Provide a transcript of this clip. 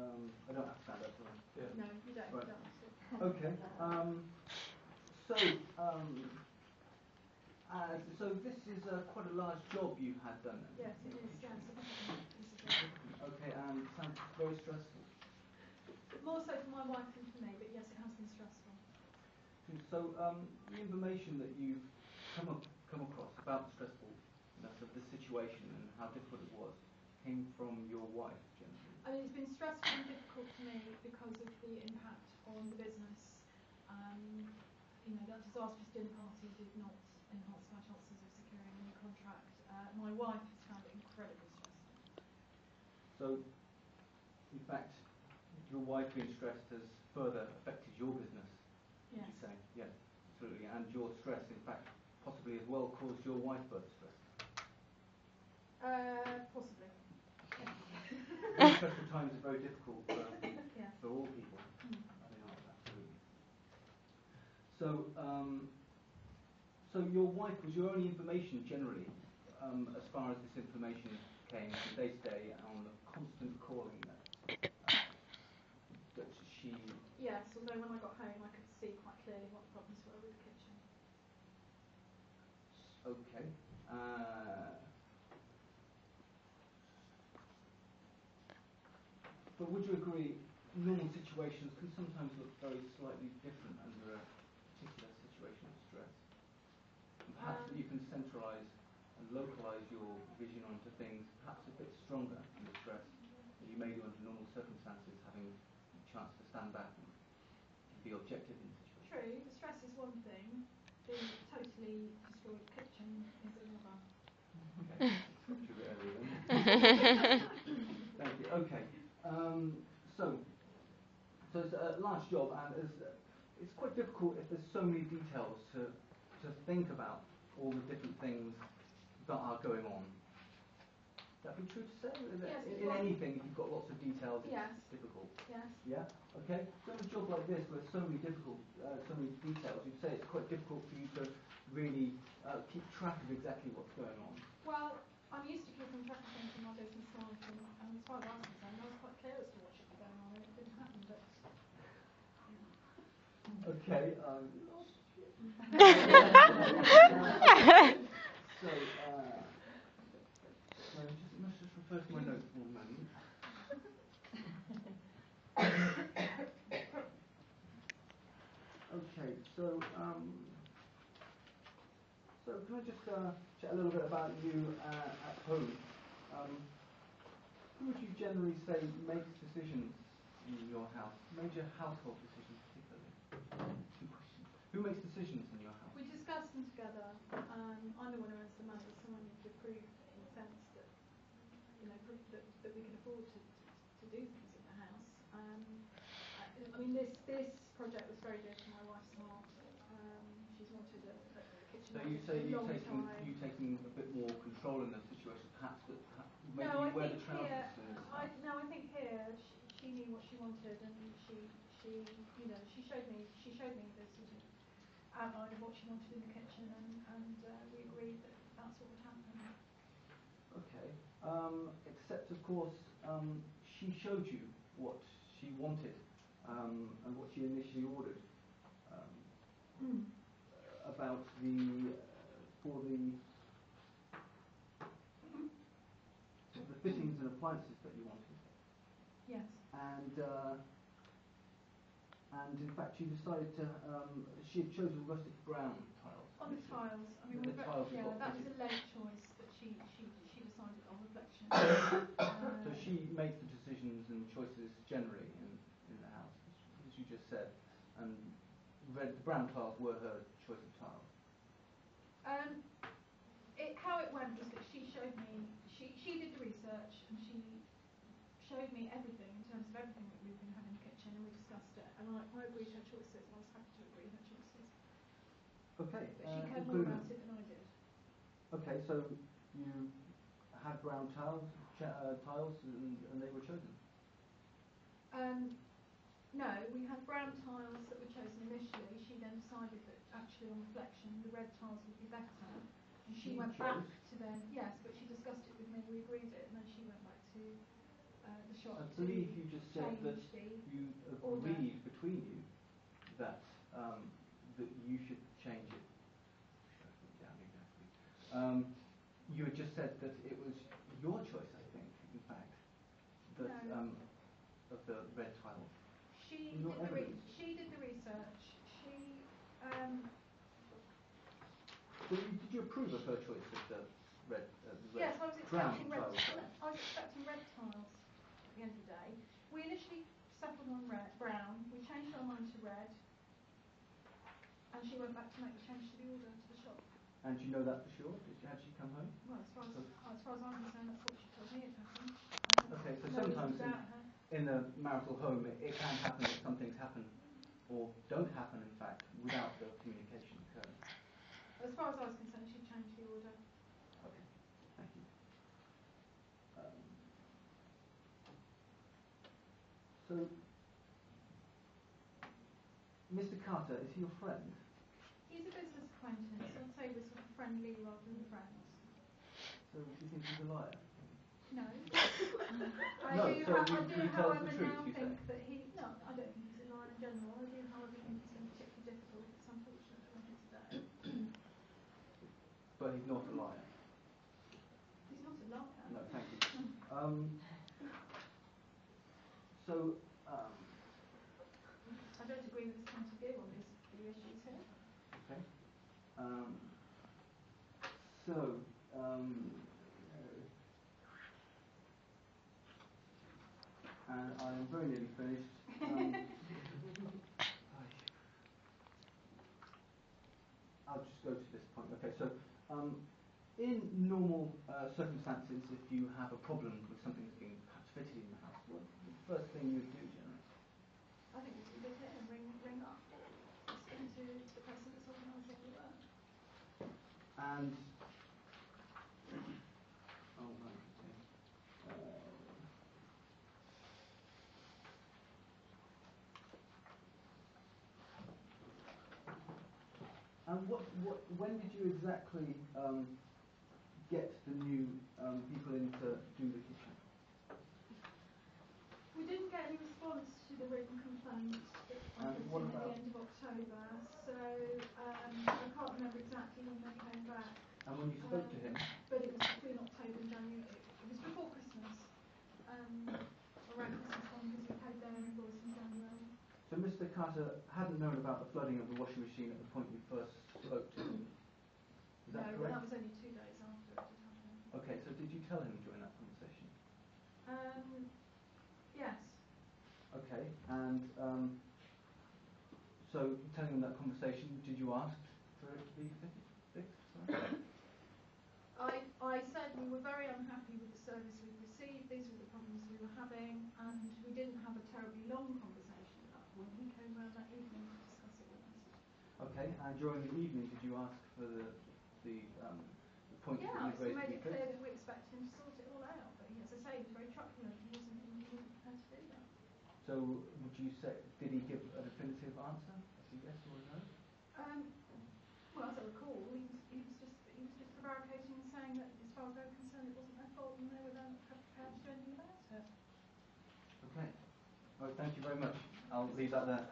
I don't have to stand up, do I? Yeah. No, you don't. Right. You don't. Okay. So this is quite a large job you've had done. Yes, it is. Yes. Okay, and sounds very stressful. More so for my wife than for me, but yes, it has been stressful. So the information that you've come across about the stressfulness of the situation and how difficult it was came from your wife, generally. I mean, it's been stressful and difficult for me because of the impact on the business. You know, that disastrous dinner party did not enhance my chances of securing a new contract. My wife has found it incredibly stressful. So, in fact, your wife being stressed has further affected your business, Yes. would you say? Yes, absolutely. And your stress, in fact, possibly as well caused your wife further stress? Possibly. Stressful times are very difficult yes. for all people. They are, absolutely. So your wife was your only information generally, as far as this information came from day to day on the constant calling that she... Yes, although when I got home I could see quite clearly what the problems were with the kitchen. Okay. But would you agree, normal situations can sometimes look very slightly different under a particular situation of stress? And perhaps you can centralise and localise your vision onto things perhaps a bit stronger under stress than you may do under normal circumstances, having a chance to stand back and be objective in the situation. True, the stress is one thing, the totally destroyed kitchen is another. Okay, stopped you a bit earlier then. Thank you. Okay. So it's a large job, and it's quite difficult if there's so many details to think about all the different things that are going on. Would that be true to say? Yes, in anything, if you've got lots of details, yes. It's difficult. Yes. Yeah. Okay. So in a job like this, with so many details, you'd say it's quite difficult for you to really keep track of exactly what's going on. Well, I'm used to keeping track of things in my business life, and as far as I was concerned, I was quite clear as to what should be going on, and it didn't happen, but... Okay. Let's just refer to my notes for a moment. Okay, so can I just chat a little bit about you at home? Who would you generally say makes decisions in your house? Major household decisions, particularly. Two questions. Who makes decisions in your house? We discuss them together. I'm the one who earns the money, so I need to prove in the sense that, you know, that we can afford to do things in the house. I mean, this project was very dear to my wife's heart. She's wanted a kitchen so you say for a long time. you taking a bit more control in those situations, perhaps that maybe No, you wear the trousers. I think here she knew what she wanted, and she you know she showed me the sort of outline of what she wanted in the kitchen, and we agreed that that's what would happen. Okay. Except of course she showed you what she wanted and what she initially ordered about for the fittings and appliances that you wanted. Yes. And in fact she decided to she had chosen rustic brown tiles. On the tiles, I mean, that was a late choice, but she decided on reflection. So she makes the decisions and choices generally in the house, as you just said, and the brown tiles were her choice of tiles. How it went was that she showed me, she did the research, and she showed me everything in terms of everything that we were going to have in the kitchen, and we discussed it, and I agreed her choices, and I was happy to agree her choices. Okay. But she cared more about it than I did. Okay, so you had brown tiles, and they were chosen? No, we had brown tiles that were chosen initially. She then decided that actually on reflection the red tiles would be better. And she went back to them, yes, but she discussed it with me, we agreed it, and then she went back to the shop I to believe you just said that change the you order. agreed between you that that you should change it. Yeah, exactly. You had just said that it was your choice, I think, in fact, that No. of the red tile. She Not did evidence. she did the research. She Did you approve of her choice of the red? yes, I was brown expecting red. tiles? I was expecting red tiles at the end of the day. We initially settled on brown. We changed our mind to red, and she went back to make the change to the order to the shop. And do you know that for sure? Had she come home? Well, as far as I'm concerned, that's what she told me had happened. Okay, so No sometimes doubt her. in a marital home, it can happen that some things happen or don't happen, in fact, without the communication occurring. As far as I was concerned, she changed the order. Okay, thank you. So, Mr. Carter, is he your friend? He's a business acquaintance. I'd say we're sort of friendly rather than friends. So, do you think he's a liar? No. No, I do, so you tell however, the truth, now you think say? that he... No, I don't think he's a liar in general. I do, however, think it's been particularly difficult. It's unfortunate that we're here today. But he's not a liar? He's not a liar. No, thank you. So, I don't agree with his point of view on these few issues here. okay. And I am very nearly finished. I'll just go to this point. Okay, so in normal circumstances, if you have a problem with something that's being perhaps fitted in the house, what's the first thing you would do, generally? I think we should look at it and ring up, speak to the person that's organising the work. And oh right, okay. And when did you exactly get the new people in to do the kitchen? We didn't get any response to the written complaint that I put in at the end of October, so I can't remember exactly when they came back. And when you spoke to him? But it was between October and January. It was before Christmas, around Christmas time, because we paid their invoice in January. So Mr. Carter hadn't known about the flooding of the washing machine at the point you first spoke to him? Is that correct? No, that was only 2 days after it had happened. Okay, so did you tell him during that conversation? Yes. Okay, and so telling him that conversation, did you ask for it to be fixed? Sorry? I said we were very unhappy with the service we'd received, these were the problems we were having, and we didn't have a terribly long conversation at that point. He came round that evening to discuss it with us. Okay, and during the evening did you ask for the point that you raised to be fixed? Yeah, I made it clear that we expected him to sort it all out, but as I say, he was very truculent, he wasn't prepared to do that. So would you say, did he give a definitive answer, as a yes or a no? Well, as I recall, he was just prevaricating and saying that as far as they were concerned it wasn't their fault and they were then prepared to do anything about it. Okay. Well, thank you very much. I'll leave that there.